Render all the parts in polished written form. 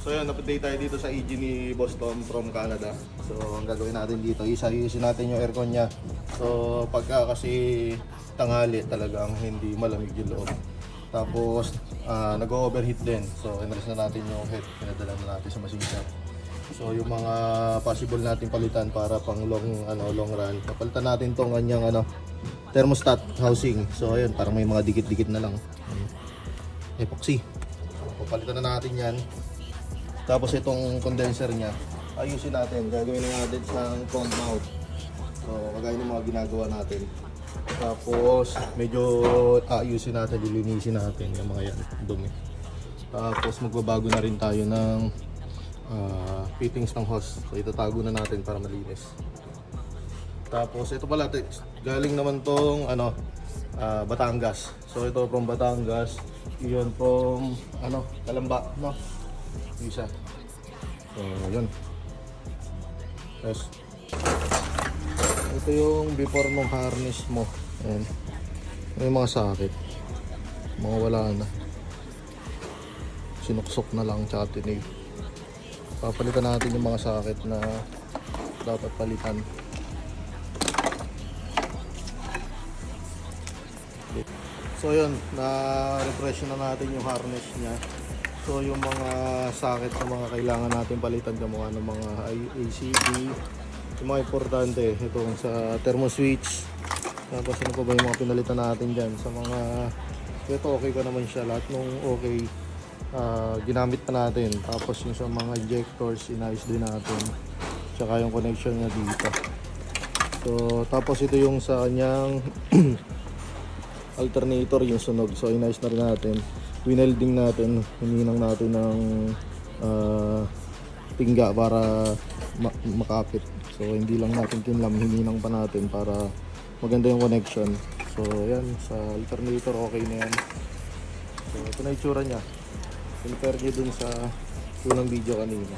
So yun, update tayo dito sa EG ni Boss Tom from Canada. So ang gagawin natin dito, isa-ayusin natin yung aircon niya. So pagka kasi tanghali talagang hindi malamig yung loob. Tapos nag-overheat din. So inalis na natin yung head, pinadala na natin sa machine shop. So yung mga possible natin palitan para pang long run. Napalitan natin tong kanyang thermostat housing. So ayun, parang may mga dikit-dikit na lang. Epoxy. So, papalitan na natin 'yan. Tapos itong condenser niya, ayusin natin. Gagawin na natin ng comb mount. So, kagaya ng mga ginagawa natin. Tapos, medyo ayusin natin, lilinisin natin yung mga yan, dumi. Tapos, magbabago na rin tayo ng fittings ng hose. So, itatago na natin para malinis. Tapos, ito pala, galing naman tong Batangas. So, ito from Batangas. Iyon from Kalamba, no? Isa. So, yun. Yes. Ito yung before ng harness mo. Ayan. May mga sakit. Mga wala na. Sinuksok na lang tsaka tinig. Papalitan natin yung mga sakit na dapat palitan. So yun, na-refresh na natin yung harness niya. So yung mga sakit na mga kailangan natin palitan ng mga ACB, yung mga importante, itong sa thermo switch. Tapos ano pa ba yung mga pinalitan natin dyan sa mga, ito okay ka naman siya, lahat nung okay ginamit na natin. Tapos yung sa mga injectors, inayos din natin, tsaka yung connection niya dito. So tapos ito yung sa kanyang alternator, yung sunog. So inayos na rin natin, winelding natin, hininang natin ng tingga para makapit. So hindi lang natin kinlam, hininang pa natin para maganda yung connection. So yan, sa alternator okay na yan. So ito na itsura nya, compare nyo dun sa unang video kanina.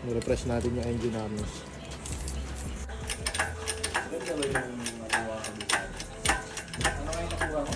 Ni-refresh natin yung engine harness. Ganda ba yung nakuha ko dito? Ano kayo nakuha ko?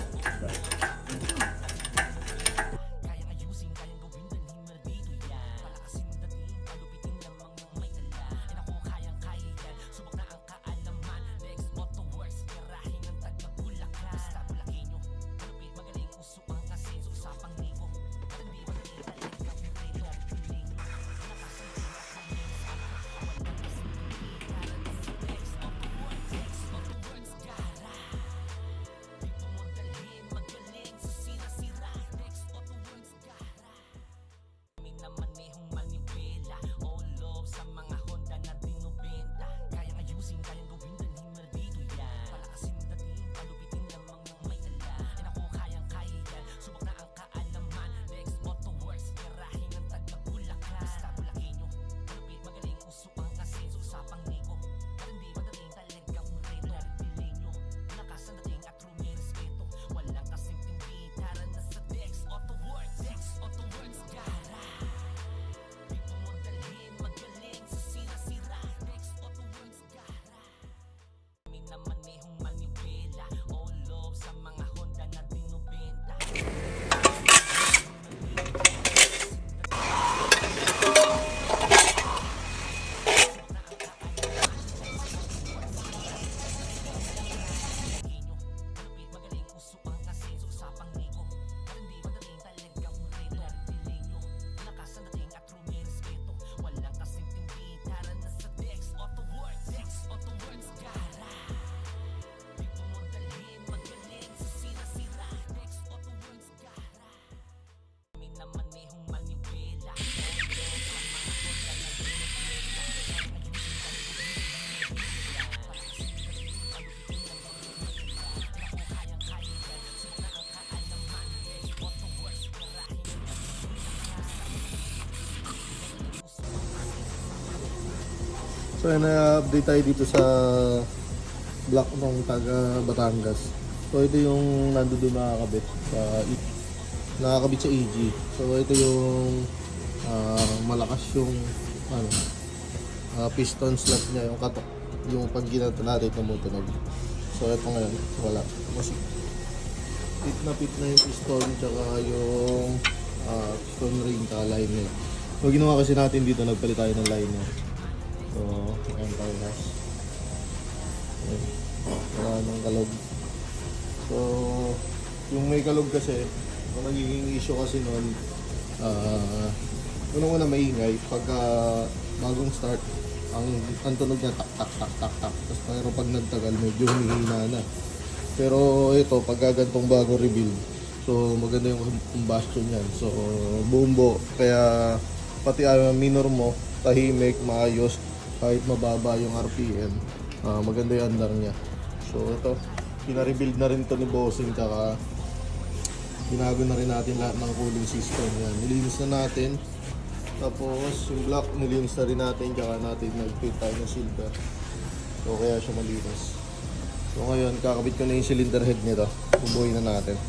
So na-update tayo dito sa block ng taga Batangas. So ito yung nandoon nakakabit sa EG. So ito yung malakas yung piston slot niya, yung katok, yung pag ginata natin tumutunog. So ito ngayon wala. Tapos fit na yung piston tsaka yung piston ring, tsaka liner. So ginawa kasi natin dito, nagpalit tayo ng liner. So, ayan tayo guys. Wala ng kalog. So, yung may kalog kasi, ang nagiging issue kasi nun, unang-una maingay, pagka bagong start, ang tunog niya tak tak tak tak tak. Tapos pero pag nagtagal, medyo humihina na. Pero ito, pagka gantong bagong rebuild, so maganda yung combustion niyan. So, bumbo, kaya pati minor mo, tahimik, maayos, kahit mababa yung RPM, maganda yung andar niya. So ito, pina-rebuild na rin to ni Bossing, tsaka binago na rin natin lahat ng cooling system yan. Nilinis na natin, tapos yung block nilinis na rin natin, tsaka natin nag-fit tayo ng silver. So kaya siya malinis. So ngayon, kakabit ko na yung cylinder head nito, bubuhin na natin.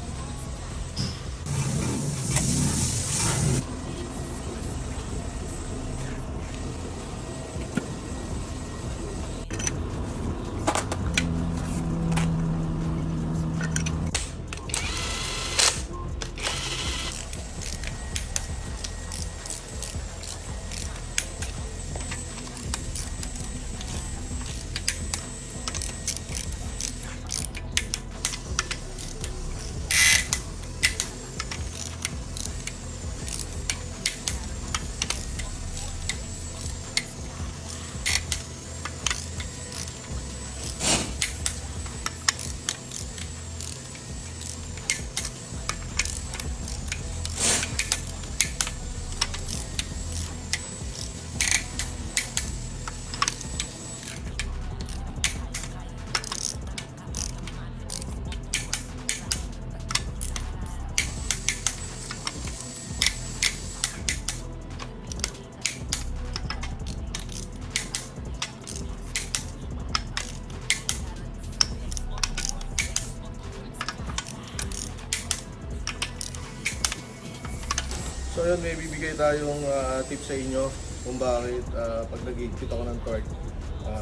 So yun, may bibigay tayong tips sa inyo kung bakit pag nag-higpit ako ng torque,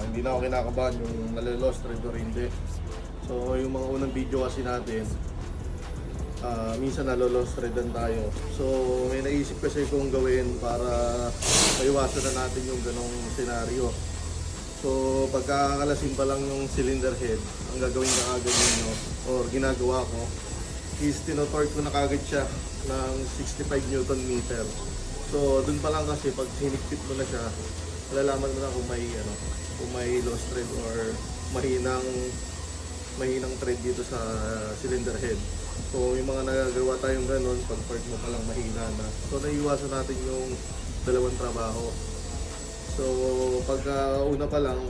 hindi na ako kinakabahan yung nalilost thread or hindi. So yung mga unang video kasi natin, minsan nalolost threadan tayo. So may naisip kasi kung gawin para maiwasan na natin yung ganong senaryo. So pagkakalasin pa lang yung cylinder head, ang gagawin na agad ninyo or ginagawa ko is tinotorque ko na kagad siya ng 65 Newton meter. So dun pa lang kasi pag hinigpit mo na siya, malalaman mo na kung may lost thread or mahinang thread dito sa cylinder head. So may mga nagagawa tayong ganun, pag part mo pa lang mahina na. So naiiwasan natin yung dalawang trabaho. So pagka una pa lang,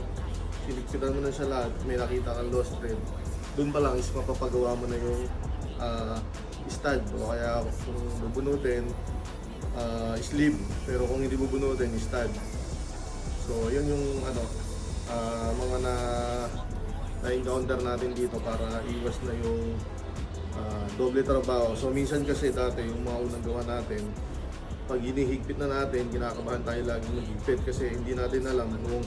hinigpitan mo na siya lahat, may nakita kang lost thread, dun pa lang is mapapagawa mo na yung stud, o kaya kung bubunutin, sleeve, pero kung hindi bubunutin, stud. So yun yung mga na-encounter natin dito para iwas na yung doble trabaho. So minsan kasi dati yung mga unang gawa natin, pag hinihigpit na natin, kinakabahan tayo lagi maghigpit kasi hindi natin alam kung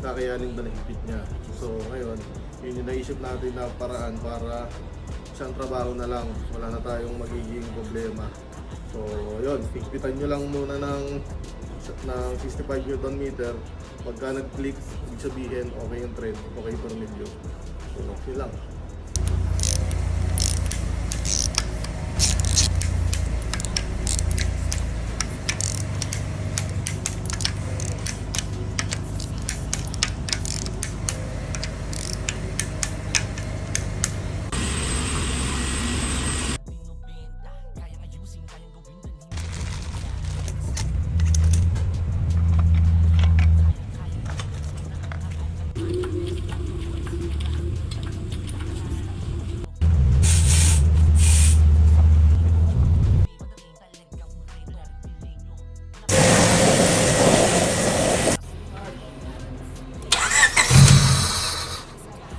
kakayanin ba na higpit niya. So ngayon, yun yung naisip natin na paraan para isang trabaho na lang, wala na tayong magiging problema. So yun, higpitan nyo lang muna ng 65 Newton meter. Pagka nag-click, ibig sabihin okay yung thread, okay yung tornilyo. So yun lang.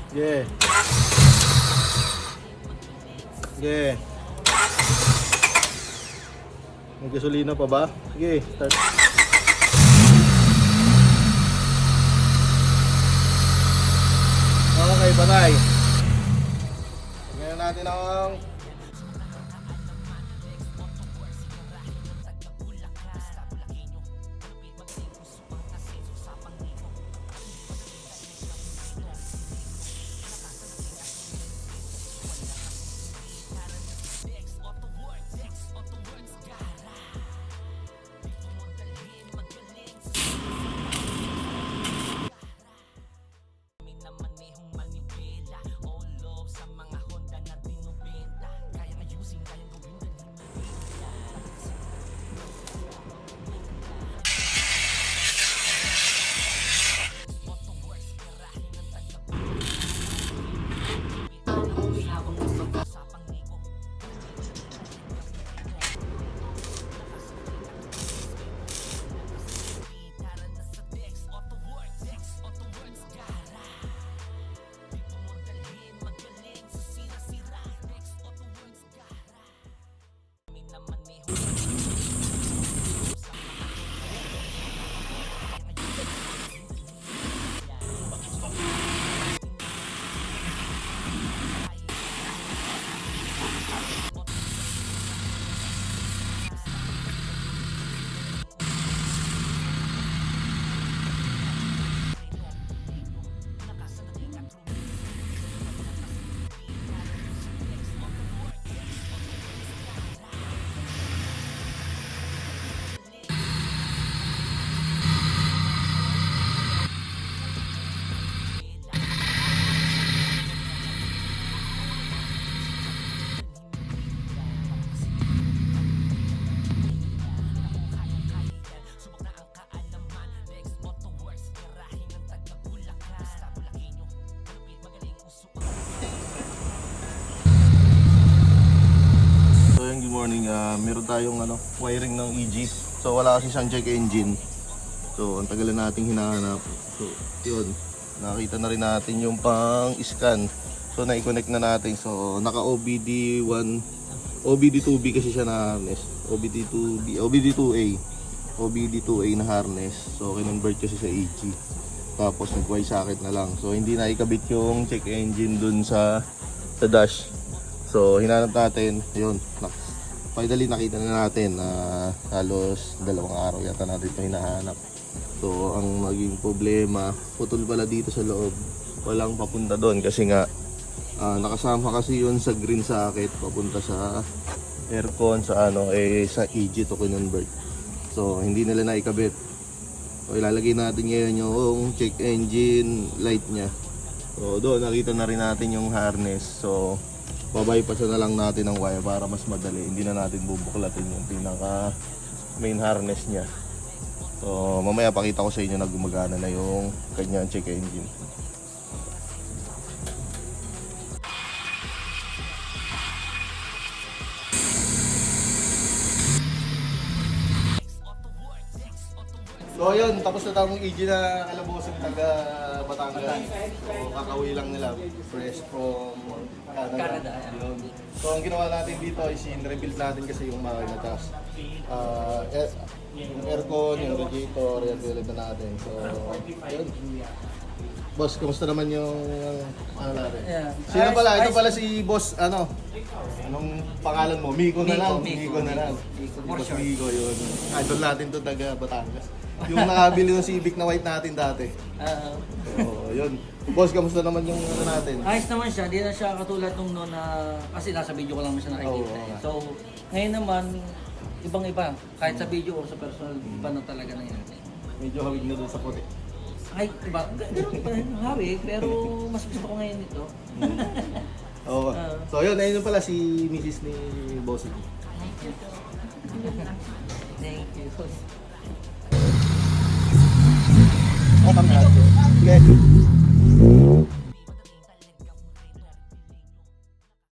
Yeah. Yeah. May gasolina pa ba? Sige, start. Okay, patay. Ngayon natin ang meron tayong wiring ng EG. So wala kasi siyang check engine. So ang tagal na nating hinahanap. So yun, nakita na rin natin yung pang scan. So na-connect na natin. So naka OBD2B kasi siya na harness. OBD2A na harness. So kinonvert kasi sa EG. Tapos nag-Y socket na lang. So hindi na ikabit yung check engine dun sa dash. So hinanap natin, yun. Finally nakita na natin na halos 2 araw yata natin ito hinahanap. So ang maging problema, putol pala dito sa loob. Walang papunta doon kasi nga nakasama kasi yun sa green socket papunta sa aircon sa sa EG to convert. So hindi nila naikabit. So ilalagay natin ngayon yung check engine light niya. So doon nakita na rin natin yung harness. So babypass na lang natin ang wire para mas madali. Hindi na natin bubuklatin yung pinaka main harness niya. So mamaya pakita ko sa inyo na gumagana na yung kanyang check engine. So yun, tapos na tayong EG na kalabosin taga Batangas. So kakauwi lang nila, fresh from Canada. Yun. So ang ginawa natin dito is in-rebuild natin kasi yung makina. Tapos yung aircon, yung radiator, yan tulad na natin. So yun. Boss, kumusta naman yung natin? Yeah. Sino pala? Ito pala si Boss, anong pangalan mo? Miko na lang. Miko na lang. Boss Miko, yun. Idol natin to taga Batangas. Yung nakabili ng Civic na white natin dati. So, yun. Boss, kamusta naman yung natin? Ayos naman siya, di na siya katulad nung noon na kasi nasa video ko lang siya nakikita. So, ngayon naman, ibang-iba. Kahit sa video o sa personal, iba na talaga nangyari. Medyo hawig na doon sa puti. Ay, iba. Ganun pa rin hawig, pero mas gusto ko ngayon ito. Oo. So, yun. Ayun pala si Mrs. ni Bossy. Thank you. Thank you. Okay.